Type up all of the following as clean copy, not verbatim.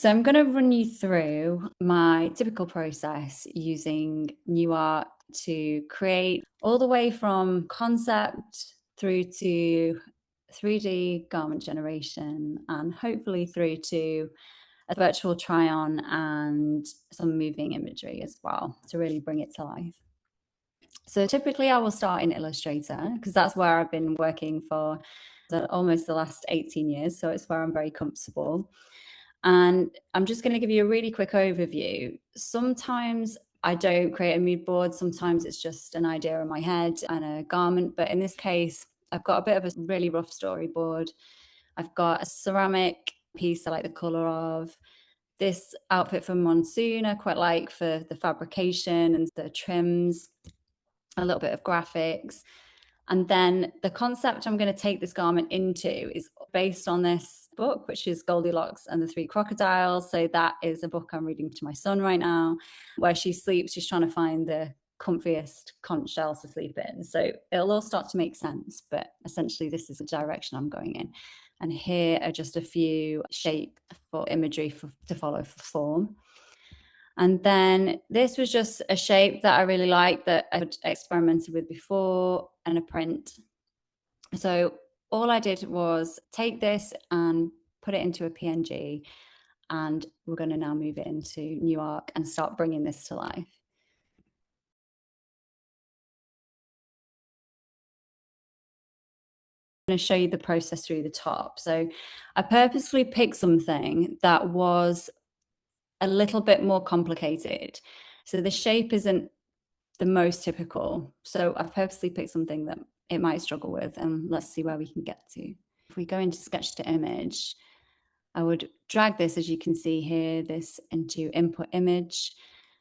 So I'm going to run you through my typical process using NewArc to create all the way from concept through to 3D garment generation and hopefully through to a virtual try on and some moving imagery as well to really bring it to life. So typically I will start in Illustrator because that's where I've been working for almost the last 18 years. So it's where I'm very comfortable. And I'm just going to give you a really quick overview. Sometimes I don't create a mood board. Sometimes it's just an idea in my head and a garment. But in this case, I've got a bit of a really rough storyboard. I've got a ceramic piece I like the color of. This outfit from Monsoon I quite like for the fabrication and the trims, a little bit of graphics. And then the concept I'm going to take this garment into is based on this book, which is Goldilocks and the Three Crocodiles. So that is a book I'm reading to my son right now, where she sleeps. She's trying to find the comfiest conch shell to sleep in. So it'll all start to make sense. But essentially, this is the direction I'm going in. And here are just a few shape for imagery to follow for form. And then this was just a shape that I really liked that I had experimented with before, and a print. So all I did was take this and put it into a PNG, and we're going to now move it into NewArc and start bringing this to life. I'm going to show you the process through the top. So I purposely picked something that was a little bit more complicated. So the shape isn't the most typical. So I've purposely picked something that it might struggle with, and let's see where we can get to. If we go into sketch to image, I would drag this, as you can see here, this into input image.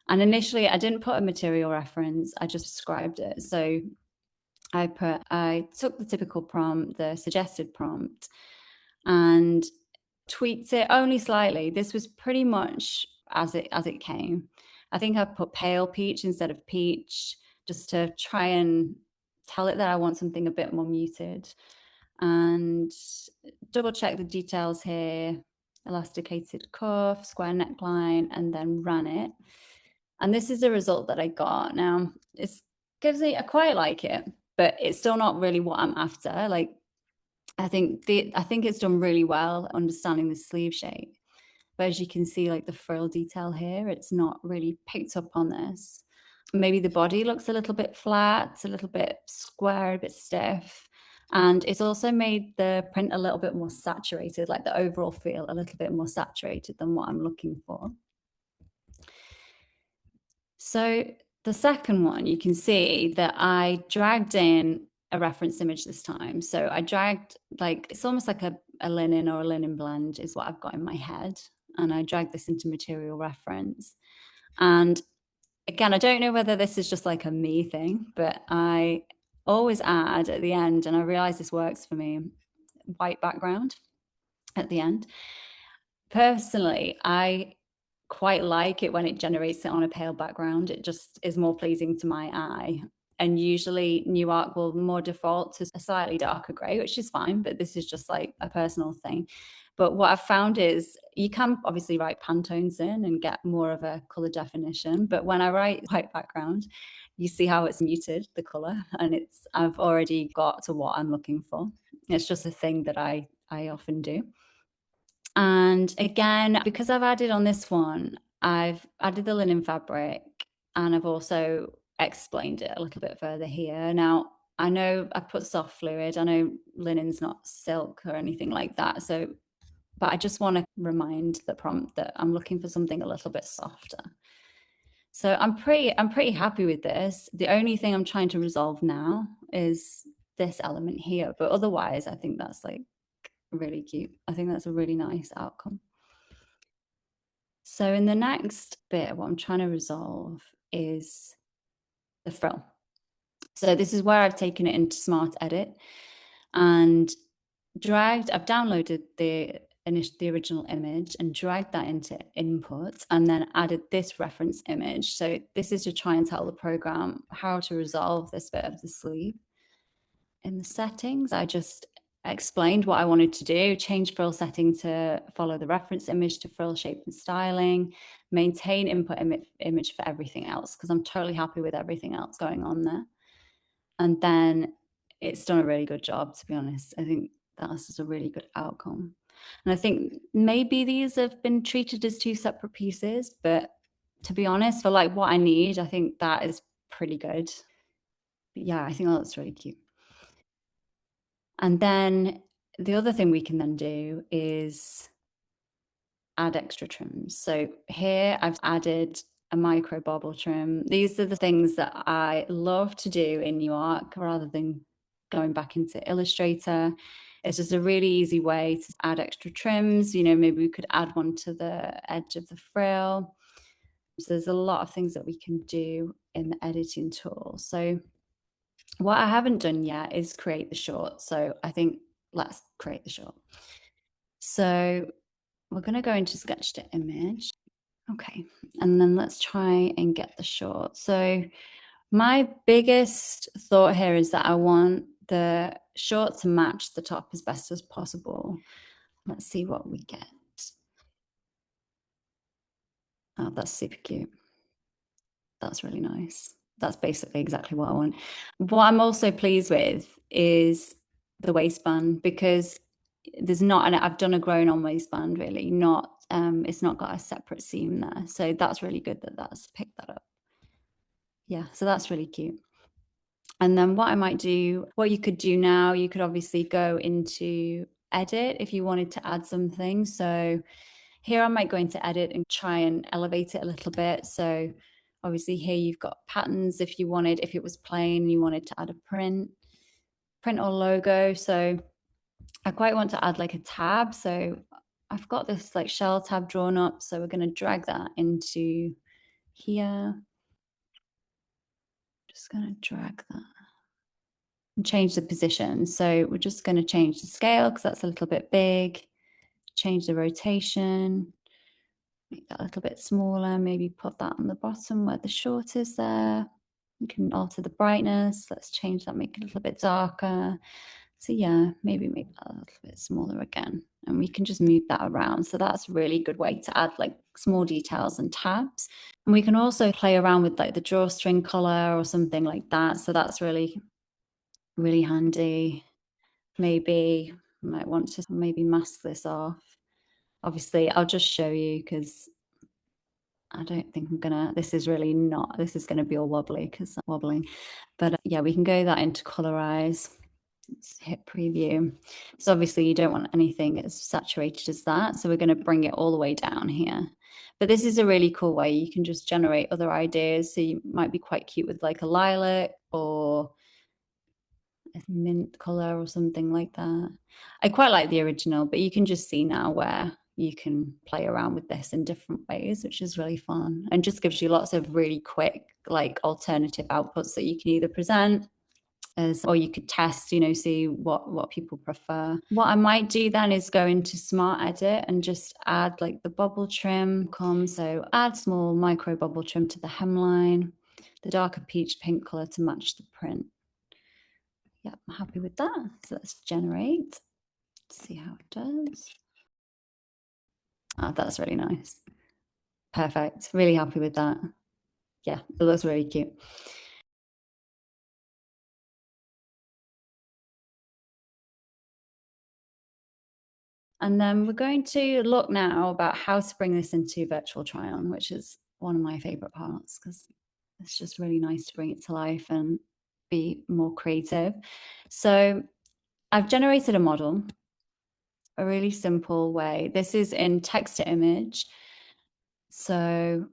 And initially I didn't put a material reference, I just described it. So I took the typical prompt, the suggested prompt, and tweaked it only slightly. This was pretty much as it came. I think I put pale peach instead of peach, just to try and tell it that I want something a bit more muted. And double check the details here, elasticated cuff, square neckline, and then ran it. And this is the result that I got. Now, I quite like it, but it's still not really what I'm after. Like, I think it's done really well understanding the sleeve shape. But as you can see, like the frill detail here, it's not really picked up on this. Maybe the body looks a little bit flat, a little bit square, a bit stiff. And it's also made the print a little bit more saturated, like the overall feel a little bit more saturated than what I'm looking for. So the second one, you can see that I dragged in a reference image this time. So I dragged, like, it's almost like a linen or a linen blend is what I've got in my head. And I dragged this into material reference. And again, I don't know whether this is just like a me thing, but I always add at the end, and I realize this works for me, white background at the end. Personally, I quite like it when it generates it on a pale background. It just is more pleasing to my eye. And usually NewArc will more default to a slightly darker gray, which is fine, but this is just like a personal thing. But what I've found is you can obviously write Pantones in and get more of a color definition. But when I write white background, you see how it's muted, the color, and I've already got to what I'm looking for. It's just a thing that I often do. And again, because I've added on this one, I've added the linen fabric, and I've also explained it a little bit further here. Now, I know I've put soft fluid. I know linen's not silk or anything like that. But I just want to remind the prompt that I'm looking for something a little bit softer. So I'm pretty happy with this. The only thing I'm trying to resolve now is this element here. But otherwise, I think that's like really cute. I think that's a really nice outcome. So in the next bit, what I'm trying to resolve is the frill. So this is where I've taken it into Smart Edit and I've downloaded the original image and dragged that into input, and then added this reference image. So this is to try and tell the program how to resolve this bit of the sleeve. In the settings, I just explained what I wanted to do, change frill setting to follow the reference image to frill shape and styling, maintain input image for everything else, because I'm totally happy with everything else going on there. And then it's done a really good job, to be honest. I think that's just a really good outcome. And I think maybe these have been treated as two separate pieces, but to be honest, for like what I need, I think that is pretty good. But yeah, I think that's really cute. And then the other thing we can then do is add extra trims. So here I've added a micro bobble trim. These are the things that I love to do in NewArc rather than going back into Illustrator. It's just a really easy way to add extra trims. You know, maybe we could add one to the edge of the frill. So there's a lot of things that we can do in the editing tool. So what I haven't done yet is create the short. So I think let's create the short. So we're going to go into sketch to image. Okay, and then let's try and get the short. So my biggest thought here is that I want the short to match the top as best as possible. Let's see what we get. Oh, that's super cute. That's really nice. That's basically exactly what I want. What I'm also pleased with is the waistband, because there's not, and I've done a grown on waistband, really, not it's not got a separate seam there. So that's really good that that's picked that up. Yeah, so that's really cute. And then what I might do, what you could do now, you could obviously go into edit if you wanted to add something. So here I might go into edit and try and elevate it a little bit. So obviously here you've got patterns if you wanted, if it was plain, you wanted to add a print or logo. So I quite want to add like a tab. So I've got this like shell tab drawn up. So we're going to drag that into here. Just going to drag that and change the position. So we're just going to change the scale because that's a little bit big. Change the rotation. Make that a little bit smaller. Maybe put that on the bottom where the short is there. You can alter the brightness. Let's change that, make it a little bit darker. So yeah, maybe make that a little bit smaller again. And we can just move that around. So that's a really good way to add like small details and tabs. And we can also play around with like the drawstring color or something like that. So that's really, really handy. Maybe I might want to maybe mask this off. Obviously, I'll just show you because I don't think I'm gonna, this is gonna be all wobbly because I'm wobbling. But yeah, we can go that into colorize. Let's hit preview. So obviously you don't want anything as saturated as that. So we're going to bring it all the way down here. But this is a really cool way. You can just generate other ideas. So you might be quite cute with like a lilac or a mint color or something like that. I quite like the original, but you can just see now where you can play around with this in different ways, which is really fun and just gives you lots of really quick like alternative outputs that you can either present or you could test, you know, see what people prefer. What I might do then is go into Smart Edit and just add like the bubble trim. So add small micro bubble trim to the hemline, the darker peach pink color to match the print. Yeah, I'm happy with that. So let's generate. Let's see how it does. Oh, that's really nice. Perfect. Really happy with that. Yeah, it looks really cute. And then we're going to look now about how to bring this into virtual try-on, which is one of my favorite parts because it's just really nice to bring it to life and be more creative. So I've generated a model, a really simple way. This is in text to image. So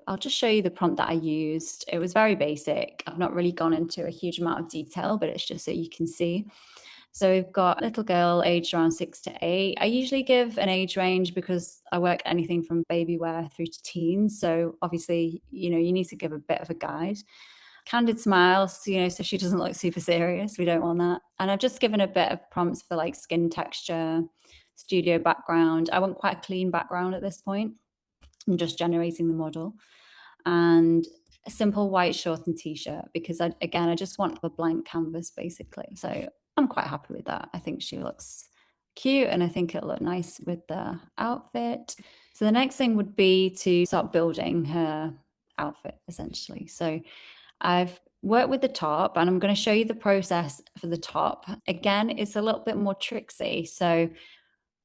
I'll just show you the prompt that I used. It was very basic. I've not really gone into a huge amount of detail, but it's just so you can see. So we've got a little girl aged around 6 to 8. I usually give an age range because I work anything from baby wear through to teens. So obviously, you know, you need to give a bit of a guide. Candid smiles, you know, so she doesn't look super serious. We don't want that. And I've just given a bit of prompts for like skin texture, studio background. I want quite a clean background at this point. I'm just generating the model. And a simple white short and t-shirt because I just want a blank canvas basically. So I'm quite happy with that. I think she looks cute and I think it'll look nice with the outfit. So the next thing would be to start building her outfit essentially. So I've worked with the top and I'm going to show you the process for the top. Again, it's a little bit more tricksy. So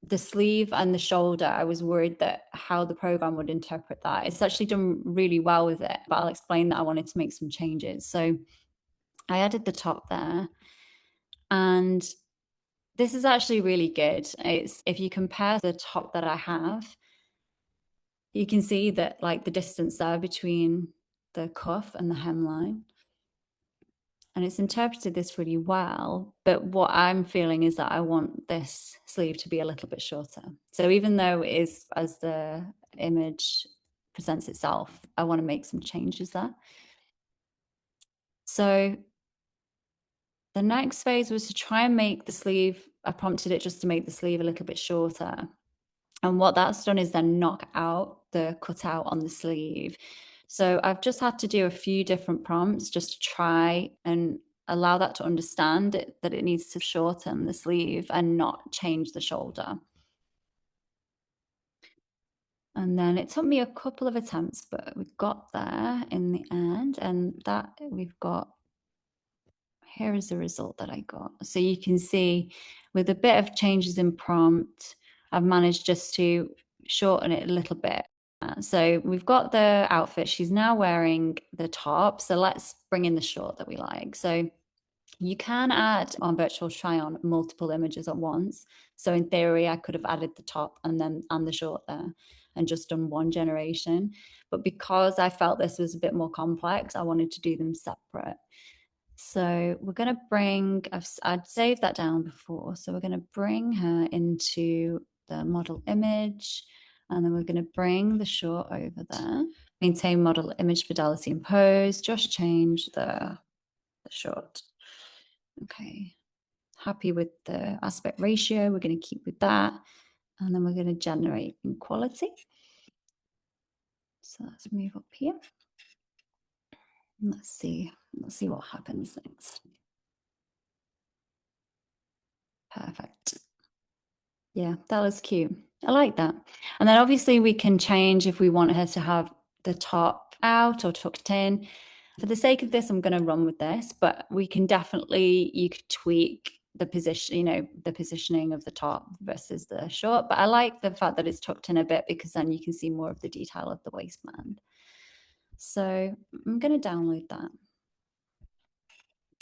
the sleeve and the shoulder, I was worried that how the program would interpret that. It's actually done really well with it, but I'll explain that I wanted to make some changes. So I added the top there, and this is actually really good. It's, if you compare the top that I have, you can see that like the distance there between the cuff and the hemline, and it's interpreted this really well. But what I'm feeling is that I want this sleeve to be a little bit shorter. So even though it is as the image presents itself, I want to make some changes there. So the next phase was to try and make the sleeve, I prompted it just to make the sleeve a little bit shorter. And what that's done is then knock out the cutout on the sleeve. So I've just had to do a few different prompts just to try and allow that to understand it, that it needs to shorten the sleeve and not change the shoulder. And then it took me a couple of attempts, but we got there in the end. And that we've got, here is the result that I got. So you can see with a bit of changes in prompt, I've managed just to shorten it a little bit. So we've got the outfit. She's now wearing the top. So let's bring in the short that we like. So you can add on virtual try on multiple images at once. So in theory, I could have added the top and the short there and just done one generation. But because I felt this was a bit more complex, I wanted to do them separate. So we're going to bring, I'd saved that down before. So we're going to bring her into the model image, and then we're going to bring the short over there. Maintain model image fidelity and pose, just change the short. Okay, happy with the aspect ratio. We're going to keep with that. And then we're going to generate in quality. So let's move up here. Let's see what happens next. Perfect. Yeah, that was cute. I like that. And then obviously we can change if we want her to have the top out or tucked in. For the sake of this, I'm going to run with this, but we can definitely, you could tweak the position, the positioning of the top versus the short. But I like the fact that it's tucked in a bit because then you can see more of the detail of the waistband. So I'm going to download that.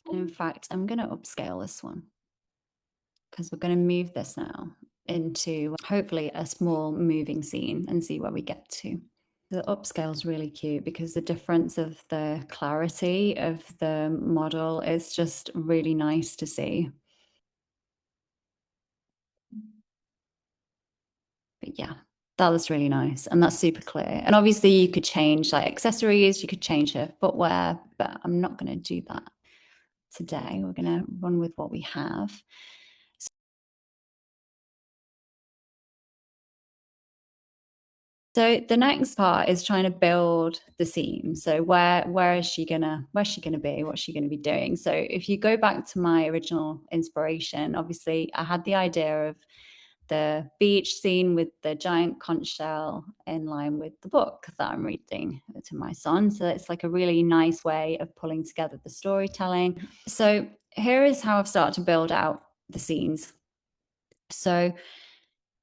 And in fact, I'm going to upscale this one because we're going to move this now into hopefully a small moving scene and see where we get to. The upscale is really cute because the difference of the clarity of the model is just really nice to see. But yeah, that was really nice. And that's super clear. And obviously you could change like accessories, you could change her footwear, but I'm not going to do that today. We're going to run with what we have. So the next part is trying to build the scene. So where is she gonna be? What's she gonna be doing? So if you go back to my original inspiration, obviously I had the idea of the beach scene with the giant conch shell in line with the book that I'm reading to my son. So it's like a really nice way of pulling together the storytelling. So here is how I've started to build out the scenes. So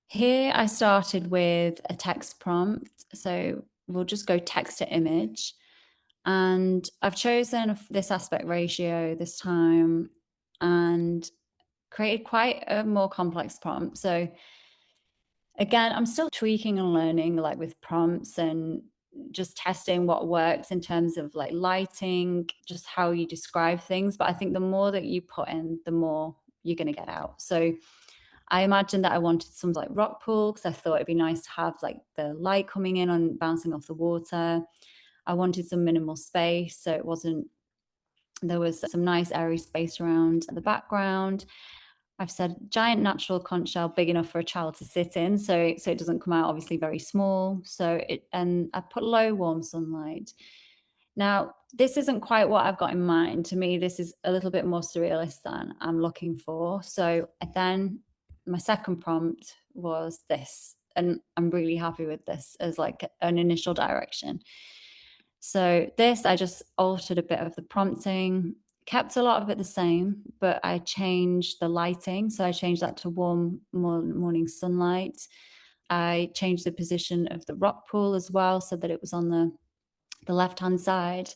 here I started with a text prompt. So we'll just go text to image. And I've chosen this aspect ratio this time and created quite a more complex prompt. So again, I'm still tweaking and learning like with prompts and just testing what works in terms of like lighting, just how you describe things. But I think the more that you put in, the more you're going to get out. So I imagined that I wanted some like rock pool because I thought it'd be nice to have like the light coming in and bouncing off the water. I wanted some minimal space, so there was some nice airy space around the background. I've said giant natural conch shell, big enough for a child to sit in, so it doesn't come out obviously very small. And I put low warm sunlight. Now, this isn't quite what I've got in mind. To me, this is a little bit more surrealist than I'm looking for. So then my second prompt was this, and I'm really happy with this as like an initial direction. So this, I just altered a bit of the prompting, kept a lot of it the same, but I changed the lighting. So I changed that to warm morning sunlight. I changed the position of the rock pool as well, so that it was on the left-hand side.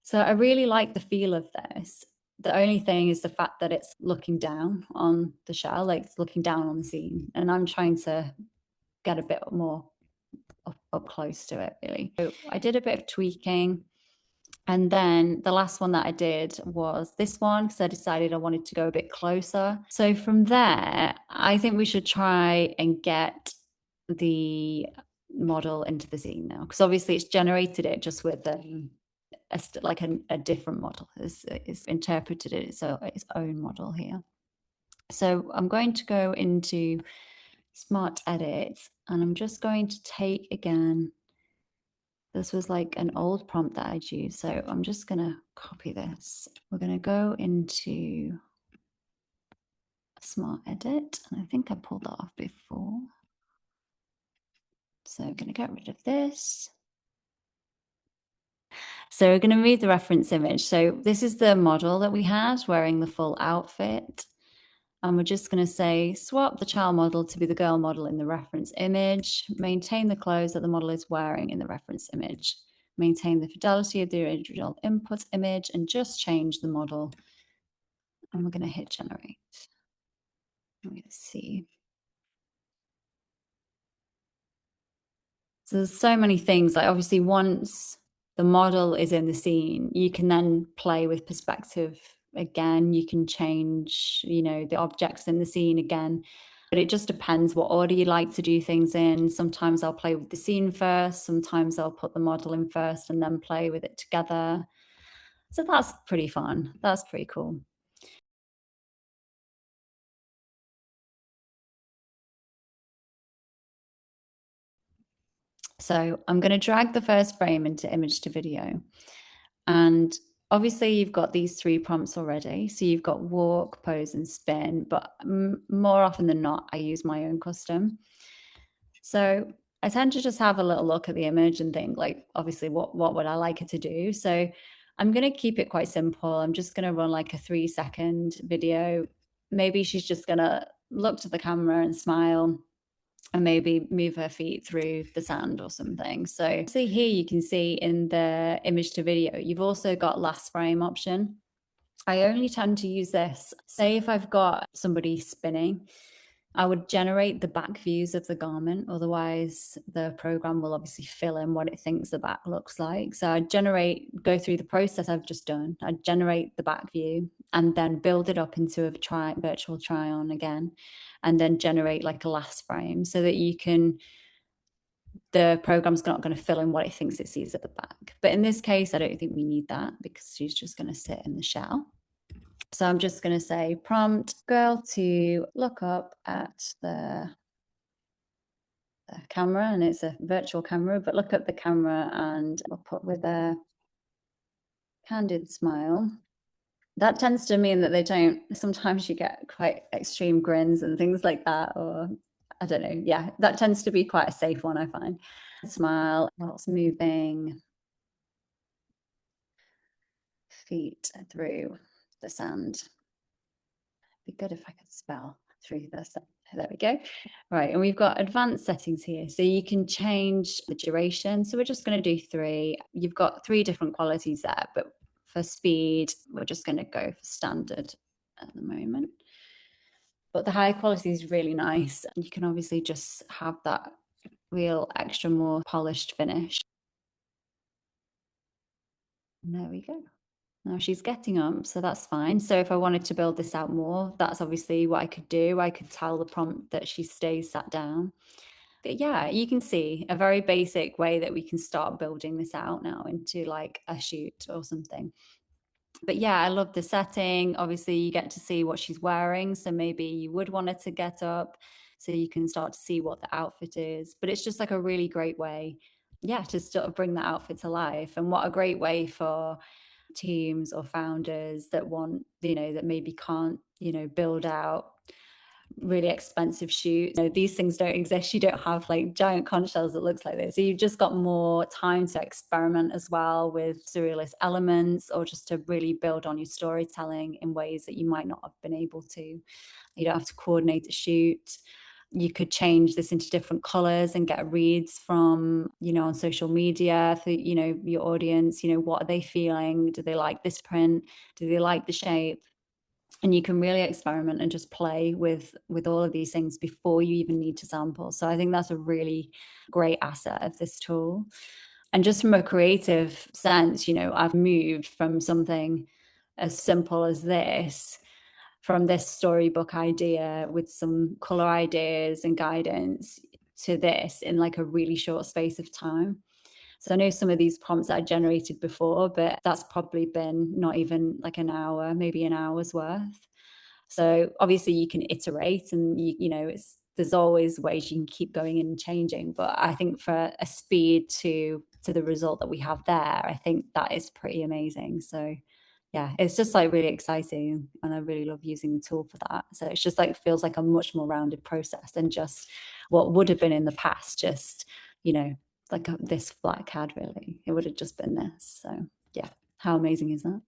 So I really like the feel of this. The only thing is the fact that it's looking down on the shell, like it's looking down on the scene. And I'm trying to get a bit more up close to it, really. So I did a bit of tweaking. And then the last one that I did was this one, because I decided I wanted to go a bit closer. So from there, I think we should try and get the model into the scene now, because obviously it's generated it just with a different model. It's interpreted it so its own model here. So I'm going to go into Smart Edit, and I'm just going to take again. This was like an old prompt that I'd used, so I'm just going to copy this. We're going to go into Smart Edit, and I think I pulled that off before. So I'm going to get rid of this. So we're going to move the reference image. So this is the model that we had wearing the full outfit. And we're just going to say, swap the child model to be the girl model in the reference image, maintain the clothes that the model is wearing in the reference image, maintain the fidelity of the original input image, and just change the model. And we're going to hit generate. We're going to see. So there's so many things. Like obviously once the model is in the scene, you can then play with perspective again. You can change, the objects in the scene again. But it just depends what order you like to do things in. Sometimes I'll play with the scene first. Sometimes I'll put the model in first and then play with it together. So that's pretty fun. That's pretty cool. So I'm going to drag the first frame into image to video. And obviously you've got these 3 prompts already. So you've got walk, pose, and spin, but more often than not, I use my own custom. So I tend to just have a little look at the image and think like, obviously what would I like it to do? So I'm going to keep it quite simple. I'm just going to run like a 3-second video. Maybe she's just going to look to the camera and smile, and maybe move her feet through the sand or something. So see here, you can see in the image to video, you've also got last frame option. I only tend to use this. Say if I've got somebody spinning, I would generate the back views of the garment. Otherwise, the program will obviously fill in what it thinks the back looks like. So I go through the process I've just done. I generate the back view and then build it up into a virtual try on again, and then generate like a last frame so that the program's not going to fill in what it thinks it sees at the back. But in this case, I don't think we need that because she's just going to sit in the shell. So I'm just going to say prompt girl to look up at the camera, and it's a virtual camera, but look at the camera and I'll put with a candid smile. That tends to mean that they don't, sometimes you get quite extreme grins and things like that, or I don't know. Yeah, that tends to be quite a safe one, I find. Smile whilst moving feet through the sand. Be good if I could spell through the sand. There we go. Right, and we've got advanced settings here. So you can change the duration. So we're just going to do 3. You've got 3 different qualities there, but for speed, we're just going to go for standard at the moment. But the high quality is really nice. You can obviously just have that real extra more polished finish. And there we go. Now she's getting up, so that's fine. So if I wanted to build this out more, that's obviously what I could do. I could tell the prompt that she stays sat down. But yeah, you can see a very basic way that we can start building this out now into like a shoot or something. But yeah, I love the setting. Obviously, you get to see what she's wearing. So maybe you would want her to get up so you can start to see what the outfit is. But it's just like a really great way yeah, to sort of bring that outfit to life. And what a great way for teams or founders that want, that maybe can't, build out really expensive shoots. These things don't exist. You don't have like giant conch shells that looks like this. So you've just got more time to experiment as well with surrealist elements, or just to really build on your storytelling in ways that you might not have been able to. You don't have to coordinate a shoot. You could change this into different colors and get reads from, on social media for, your audience. What are they feeling? Do they like this print? Do they like the shape? And you can really experiment and just play with all of these things before you even need to sample. So I think that's a really great asset of this tool. And just from a creative sense, I've moved from something as simple as this, from this storybook idea with some color ideas and guidance, to this in like a really short space of time. So I know some of these prompts that I generated before, but that's probably been not even like an hour, maybe an hour's worth. So obviously you can iterate, and there's always ways you can keep going and changing. But I think for a speed to the result that we have there, I think that is pretty amazing. So yeah, it's just like really exciting, and I really love using the tool for that. So it's just like feels like a much more rounded process than just what would have been in the past, just like this flat CAD. Really, it would have just been this. So yeah, how amazing is that?